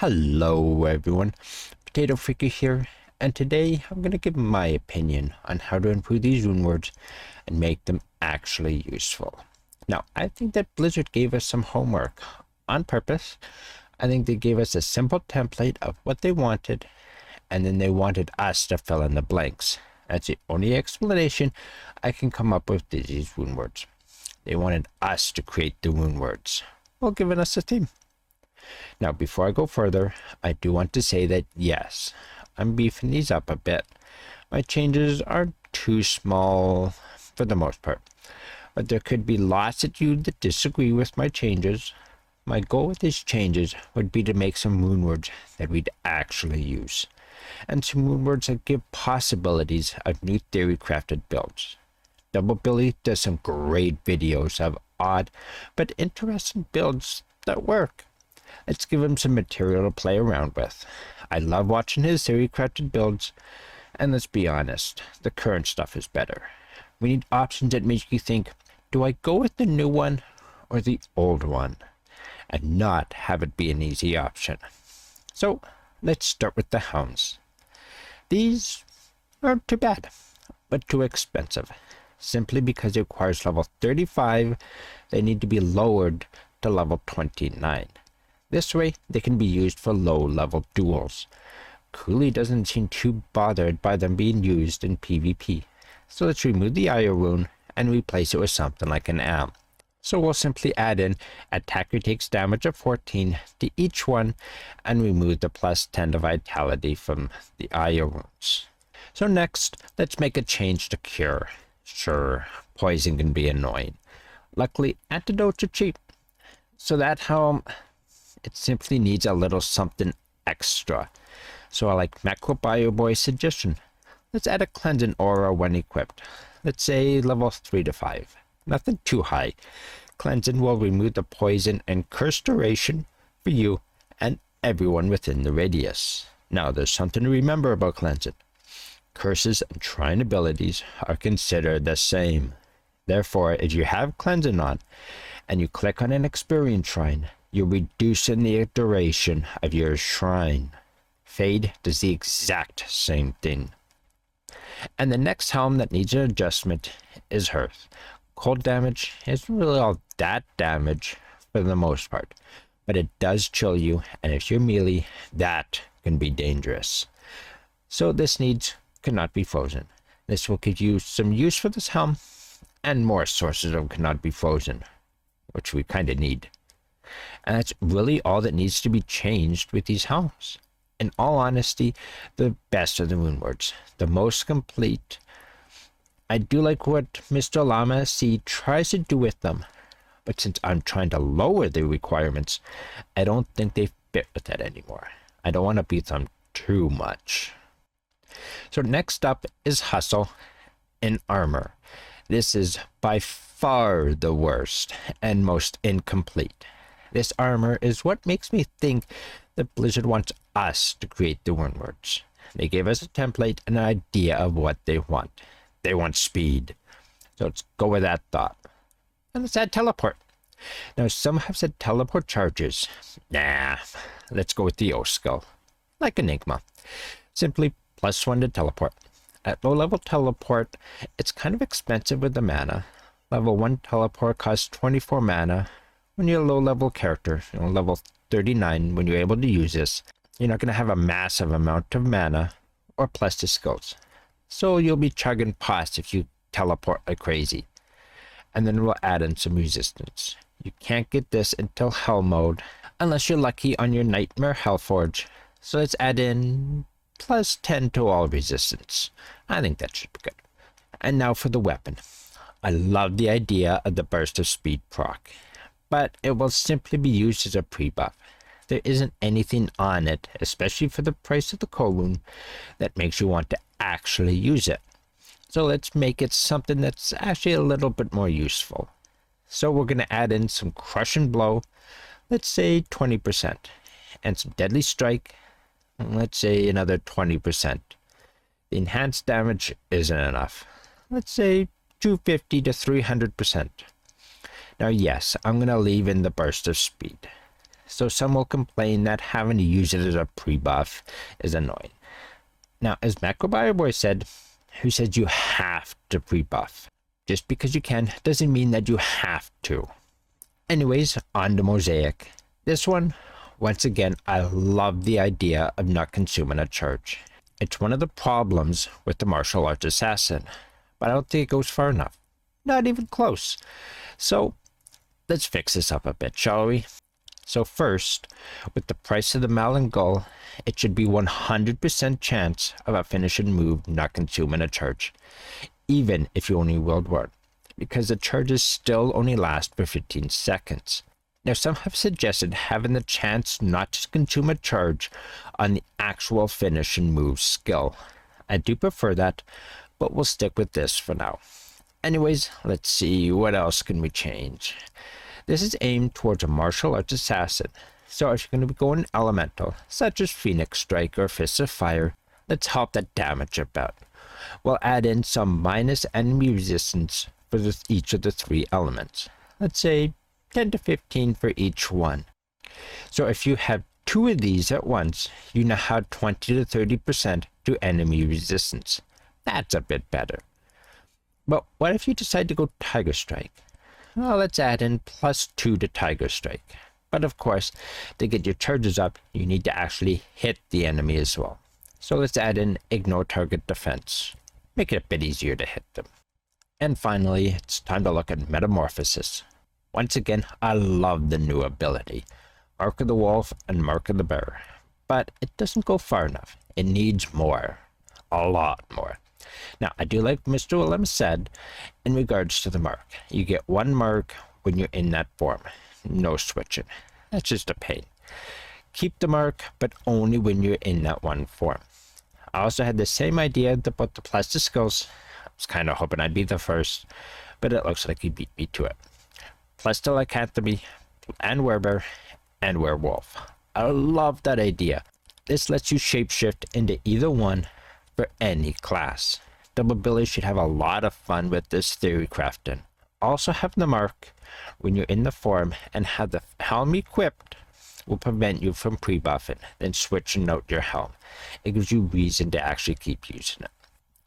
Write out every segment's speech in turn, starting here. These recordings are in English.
Hello everyone, Potato Freaky here, and today I'm going to give my opinion on how to improve these rune words and make them actually useful. Now, I think that Blizzard gave us some homework on purpose. I think they gave us a simple template of what they wanted, and then they wanted us to fill in the blanks. That's the only explanation I can come up with these rune words. They wanted us to create the rune words while giving us a theme. Now, before I go further, I do want to say that yes, I'm beefing these up a bit. My changes are too small for the most part, but there could be lots of you that disagree with my changes. My goal with these changes would be to make some rune words that we'd actually use, and some rune words that give possibilities of new theory crafted builds. Double Billy does some great videos of odd but interesting builds that work. Let's give him some material to play around with. I love watching his theory crafted builds, and let's be honest, the current stuff is better. We need options that make you think, do I go with the new one or the old one? And not have it be an easy option. So let's start with the hounds. These aren't too bad, but too expensive. Simply because it requires level 35, they need to be lowered to level 29. This way, they can be used for low-level duels. Cooley doesn't seem too bothered by them being used in PvP. So let's remove the Ire rune and replace it with something like an Am. So we'll simply add in attacker takes damage of 14 to each one and remove the plus 10 to vitality from the Ire runes. So next, let's make a change to cure. Sure, poison can be annoying. Luckily, antidotes are cheap. So that how it simply needs a little something extra. So I like Macro Bio Boy's suggestion. Let's add a cleansing aura when equipped. Let's say level 3 to 5. Nothing too high. Cleansing will remove the poison and curse duration for you and everyone within the radius. Now there's something to remember about cleansing. Curses and shrine abilities are considered the same. Therefore, if you have cleansing on and you click on an experience shrine, you're reducing the duration of your shrine. Fade does the exact same thing. And the next helm that needs an adjustment is Hearth. Cold damage isn't really all that damage for the most part, but it does chill you, and if you're melee, that can be dangerous. So this needs cannot be frozen. This will give you some use for this helm, and more sources of cannot be frozen, which we kind of need. And that's really all that needs to be changed with these helms. In all honesty, the best of the rune words, the most complete. I do like what Mr. Llama C tries to do with them, but since I'm trying to lower the requirements, I don't think they fit with that anymore. I don't want to beat them too much. So next up is Hustle in Armor. This is by far the worst and most incomplete. This armor is what makes me think that Blizzard wants us to create the rune words. They gave us a template and an idea of what they want. They want speed. So let's go with that thought. And let's add teleport. Now some have said teleport charges. Nah, let's go with the O skill. Like Enigma. Simply +1 to teleport. At low level teleport, it's kind of expensive with the mana. Level 1 teleport costs 24 mana. When you're a low level character, level 39, when you're able to use this, you're not going to have a massive amount of mana or plus to skills. So you'll be chugging past if you teleport like crazy. And then we'll add in some resistance. You can't get this until Hell mode, unless you're lucky on your Nightmare Hellforge. So let's add in +10 to all resistance. I think that should be good. And now for the weapon. I love the idea of the burst of speed proc, but it will simply be used as a pre-buff. There isn't anything on it, especially for the price of the cold rune, that makes you want to actually use it. So let's make it something that's actually a little bit more useful. So we're going to add in some Crush and Blow, let's say 20%, and some Deadly Strike, let's say another 20%. The enhanced damage isn't enough. Let's say 250 to 300%. Now yes, I'm going to leave in the burst of speed. so some will complain that having to use it as a pre-buff is annoying. Now, as Macrobioboy said, who says you have to pre-buff? Just because you can doesn't mean that you have to. Anyways, on to Mosaic. This one, once again, I love the idea of not consuming a charge. It's one of the problems with the martial arts assassin, but I don't think it goes far enough. Not even close. So, let's fix this up a bit, shall we? So first, with the price of the Malin Gull, it should be 100% chance of a finishing move not consuming a charge, even if you only wield one, because the charges still only last for 15 seconds. Now, some have suggested having the chance not to consume a charge on the actual finishing move skill. I do prefer that, but we'll stick with this for now. Anyways, let's see, what else can we change? This is aimed towards a martial arts assassin, so if you're going to be going elemental, such as Phoenix Strike or Fists of Fire, let's help that damage about. We'll add in some minus enemy resistance for each of the 3 elements. Let's say 10 to 15 for each one. So if you have 2 of these at once, you now have 20 to 30% to enemy resistance. That's a bit better. But what if you decide to go Tiger Strike? Well, let's add in +2 to Tiger Strike. But of course, to get your charges up, you need to actually hit the enemy as well. So let's add in Ignore Target Defense. Make it a bit easier to hit them. And finally, it's time to look at Metamorphosis. Once again, I love the new ability, Mark of the Wolf and Mark of the Bear. But it doesn't go far enough. It needs more. A lot more. Now, I do like Mr. Willem said in regards to the mark. You get 1 mark when you're in that form. No switching. That's just a pain. Keep the mark, but only when you're in that one form. I also had the same idea about the Plastic Skulls. I was kind of hoping I'd be the first, but it looks like you beat me to it. Plus Lycanthropy, and Werebear, and Werewolf. I love that idea. This lets you shapeshift into either one for any class. Double Billy should have a lot of fun with this theory crafting. Also have the mark when you're in the form and have the helm equipped will prevent you from pre-buffing, then switching out your helm. It gives you reason to actually keep using it.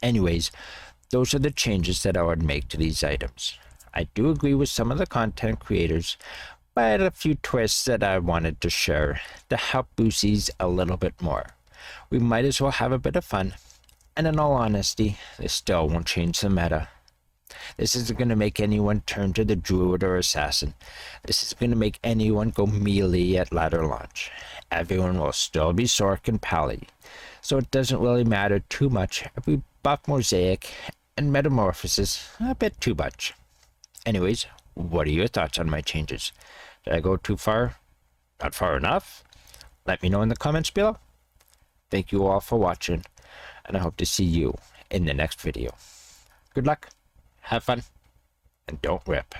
Anyways, those are the changes that I would make to these items. I do agree with some of the content creators, but a few twists that I wanted to share to help boost these a little bit more. We might as well have a bit of fun. And in all honesty, this still won't change the meta. This isn't going to make anyone turn to the druid or assassin. This is going to make anyone go melee at ladder launch. Everyone will still be Sork and Pally. So it doesn't really matter too much if we buff Mosaic and Metamorphosis a bit too much. Anyways, what are your thoughts on my changes? Did I go too far? Not far enough? Let me know in the comments below. Thank you all for watching, and I hope to see you in the next video. Good luck, have fun, and don't rip.